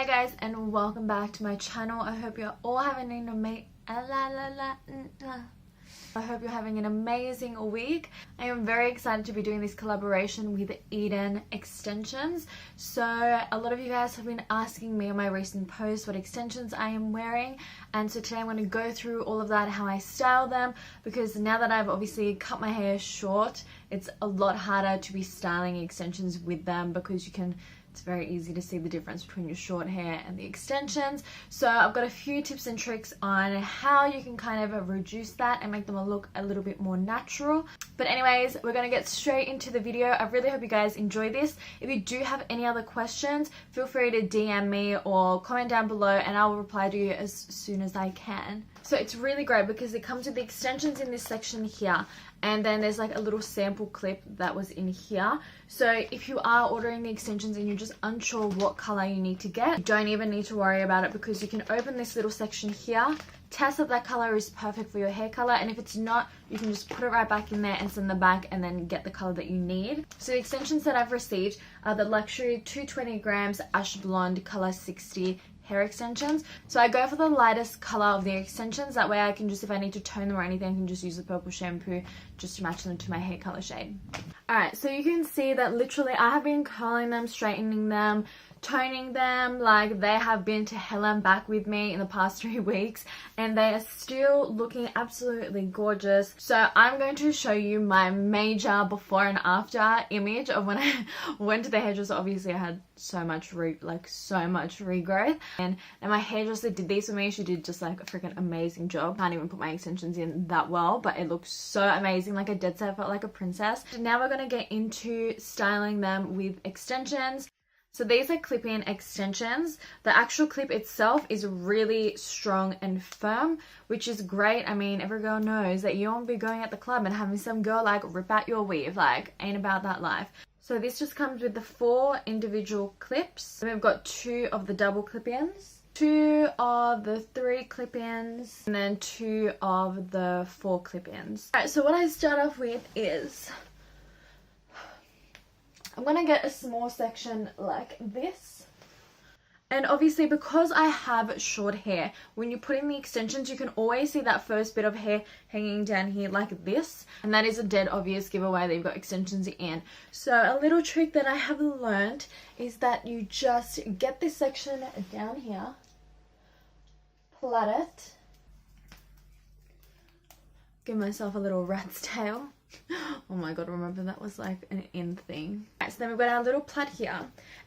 guys, and welcome back to my channel. I hope you're all having an amazing week. I am very excited to be doing this collaboration with Eden extensions. So a lot of you guys have been asking me on my recent posts what extensions I am wearing, and so today I'm going to go through all of that, how I style them, because now that I've obviously cut my hair short, it's a lot harder to be styling extensions with them because it's very easy to see the difference between your short hair and the extensions. So I've got a few tips and tricks on how you can kind of reduce that and make them look a little bit more natural. But anyways, we're going to get straight into the video. I really hope you guys enjoy this. If you do have any other questions, feel free to DM me or comment down below and I will reply to you as soon as I can. So it's really great because it comes with the extensions in this section here, and then there's like a little sample clip that was in here. So if you are ordering the extensions and you're just unsure what color you need to get, you don't even need to worry about it because you can open this little section here, test that that color is perfect for your hair color, and if it's not, you can just put it right back in there and send them back and then get the color that you need. So the extensions that I've received are the Luxury 220 grams Ash Blonde color 60 hair extensions. So I go for the lightest color of the extensions, that way I can just, if I need to tone them or anything, I can just use the purple shampoo just to match them to my hair color shade. Alright, so you can see that literally I have been curling them, straightening them, toning them, like they have been to hell and back with me in the past 3 weeks, and they are still looking absolutely gorgeous. So I'm going to show you my major before and after image of when I went to the hairdresser. Obviously I had so much regrowth, and my hairdresser did these for me. She did just like a freaking amazing job. Can't even put my extensions in that well, but it looks so amazing. Like I dead set felt like a princess. Now we're going to get into styling them with extensions. So these are clip-in extensions. The actual clip itself is really strong and firm, which is great. I mean, every girl knows that you won't be going at the club and having some girl like rip out your weave. Like, ain't about that life. So this just comes with the 4 individual clips. So we've got 2 of the double clip-ins, 2 of the 3 clip-ins, and then 2 of the 4 clip-ins. Alright, so what I start off with is I'm going to get a small section like this. And obviously because I have short hair, when you put in the extensions, you can always see that first bit of hair hanging down here like this. And that is a dead obvious giveaway that you've got extensions in. So a little trick that I have learned is that you just get this section down here, plait it, give myself a little rat's tail. Oh my god, remember that was like an in thing. Right, so then we've got our little plait here,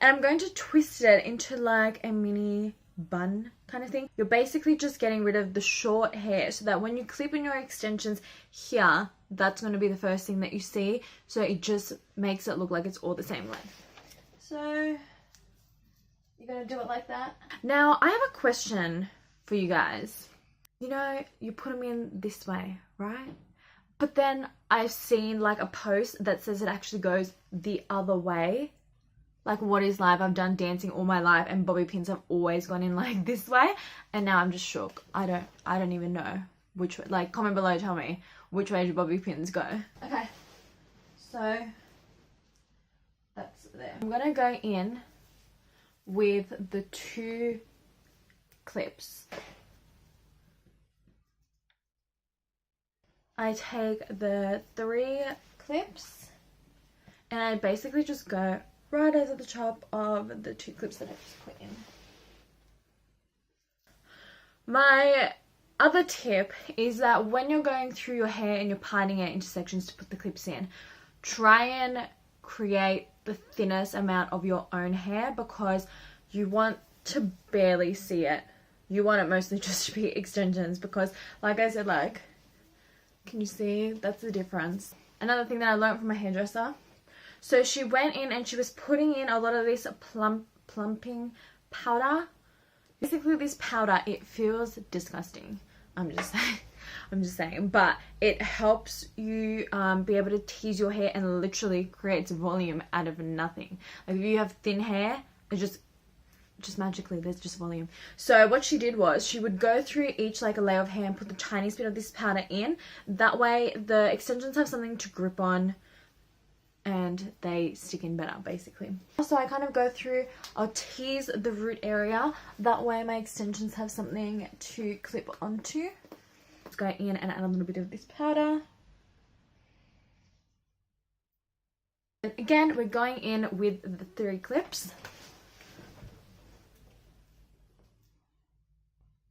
and I'm going to twist it into like a mini bun kind of thing. You're basically just getting rid of the short hair so that when you clip in your extensions here, that's going to be the first thing that you see, so it just makes it look like it's all the same length. So you're going to do it like that. Now I have a question for you guys. You know, you put them in this way, right? But then I've seen like a post that says it actually goes the other way. Like, what is life? I've done dancing all my life and bobby pins have always gone in like this way, and now I'm just shook. I don't even know which way. Like, comment below, tell me which way do bobby pins go. Okay, so that's there. I'm gonna go in with the 2 clips. I take the 3 clips and I basically just go right over the top of the 2 clips that I just put in. My other tip is that when you're going through your hair and you're parting it into sections to put the clips in, try and create the thinnest amount of your own hair because you want to barely see it. You want it mostly just to be extensions because, like I said, like, can you see? That's the difference. Another thing that I learned from my hairdresser. So she went in and she was putting in a lot of this plumping powder. Basically this powder, it feels disgusting. I'm just saying. But it helps you be able to tease your hair and literally creates volume out of nothing. Like if you have thin hair, it just magically there's just volume. So what she did was she would go through each like a layer of hair and put the tiniest bit of this powder in. That way the extensions have something to grip on and they stick in better basically. So I kind of go through, I'll tease the root area, that way my extensions have something to clip onto. Let's go in and add a little bit of this powder. And again, we're going in with the 3 clips.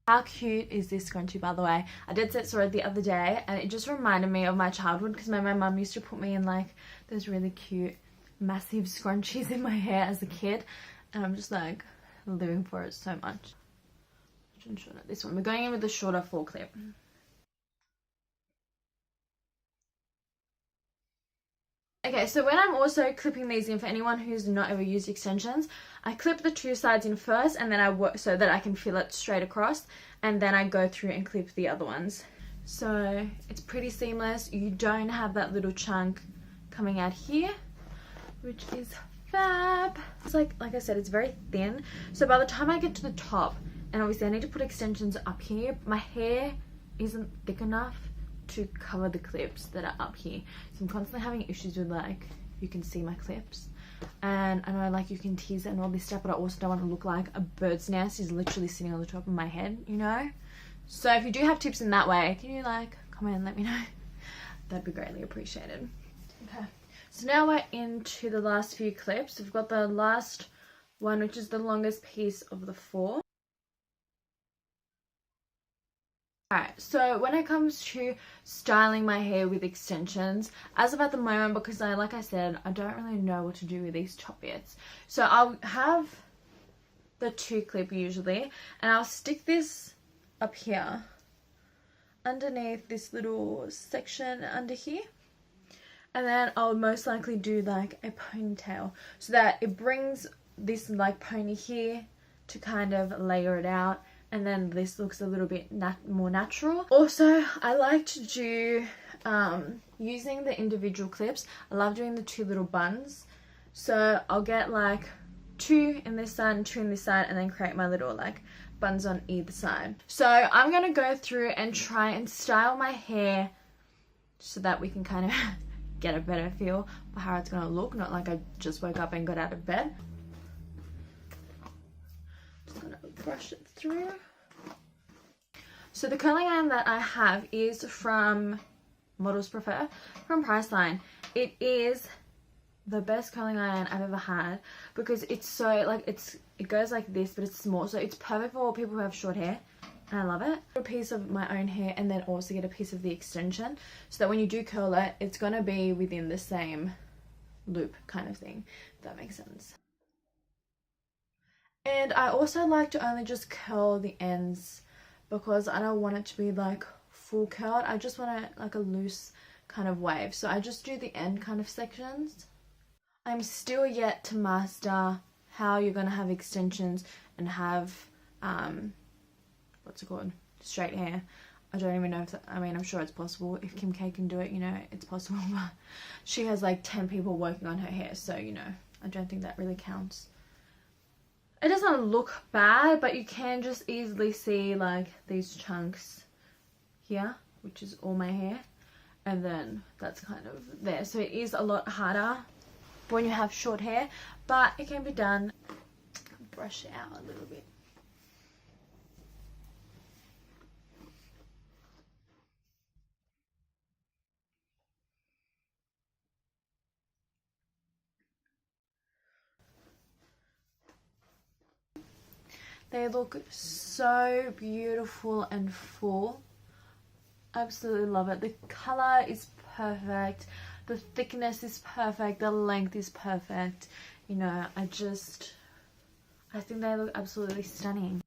How cute is this scrunchie, by the way? I did saw it the other day and it just reminded me of my childhood, because my mum used to put me in like those really cute massive scrunchies in my hair as a kid, and I'm just like living for it so much. This one, we're going in with the shorter 4 clip. Okay, so when I'm also clipping these in, for anyone who's not ever used extensions, I clip the 2 sides in first, and then I work so that I can feel it straight across, and then I go through and clip the other ones. So it's pretty seamless. You don't have that little chunk coming out here, which is fab. It's like I said, it's very thin. So by the time I get to the top, and obviously I need to put extensions up here, my hair isn't thick enough to cover the clips that are up here. So I'm constantly having issues with, like, you can see my clips, and I know like you can tease it and all this stuff, but I also don't want to look like a bird's nest is literally sitting on the top of my head, you know. So if you do have tips in that way, can you like comment and let me know? That'd be greatly appreciated. Okay, so now we're into the last few clips. We've got the last one, which is the longest piece of the 4. Alright, so when it comes to styling my hair with extensions, as of at the moment, because like I said, I don't really know what to do with these top bits. So I'll have the 2 clip usually, and I'll stick this up here underneath this little section under here. And then I'll most likely do like a ponytail, so that it brings this like pony here to kind of layer it out. And then this looks a little bit more natural. Also, I like to do, using the individual clips, I love doing the 2 little buns. So I'll get like 2 in this side and 2 in this side, and then create my little like buns on either side. So I'm going to go through and try and style my hair so that we can kind of get a better feel for how it's going to look. Not like I just woke up and got out of bed. Just going to brush it through. So the curling iron that I have is from Models Prefer, from Priceline. It is the best curling iron I've ever had, because it's so like it goes like this, but it's small, so it's perfect for people who have short hair, and I love it. A piece of my own hair, and then also get a piece of the extension, so that when you do curl it, it's gonna be within the same loop kind of thing, if that makes sense. And I also like to only just curl the ends, because I don't want it to be like full curled. I just want it like a loose kind of wave. So I just do the end kind of sections. I'm still yet to master how you're going to have extensions and have, what's it called? Straight hair. I don't even know if that, I mean, I'm sure it's possible. If Kim K can do it, you know, it's possible. But she has like 10 people working on her hair. So, you know, I don't think that really counts. It doesn't look bad, but you can just easily see like these chunks here, which is all my hair, and then that's kind of there. So it is a lot harder when you have short hair, but it can be done. Brush it out a little bit. They look so beautiful and full. Absolutely love it. The color is perfect. The thickness is perfect. The length is perfect. You know, I think they look absolutely stunning.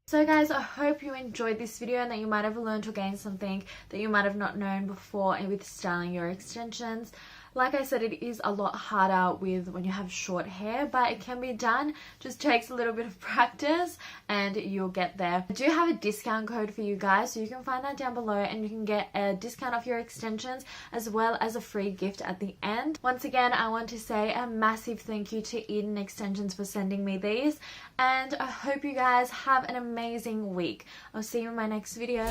So guys, I hope you enjoyed this video and that you might have learned or gained something that you might have not known before with styling your extensions. Like I said, it is a lot harder with when you have short hair, but it can be done. Just takes a little bit of practice and you'll get there. I do have a discount code for you guys, so you can find that down below, and you can get a discount off your extensions as well as a free gift at the end. Once again, I want to say a massive thank you to Eden Extensions for sending me these, and I hope you guys have an amazing week. I'll see you in my next video.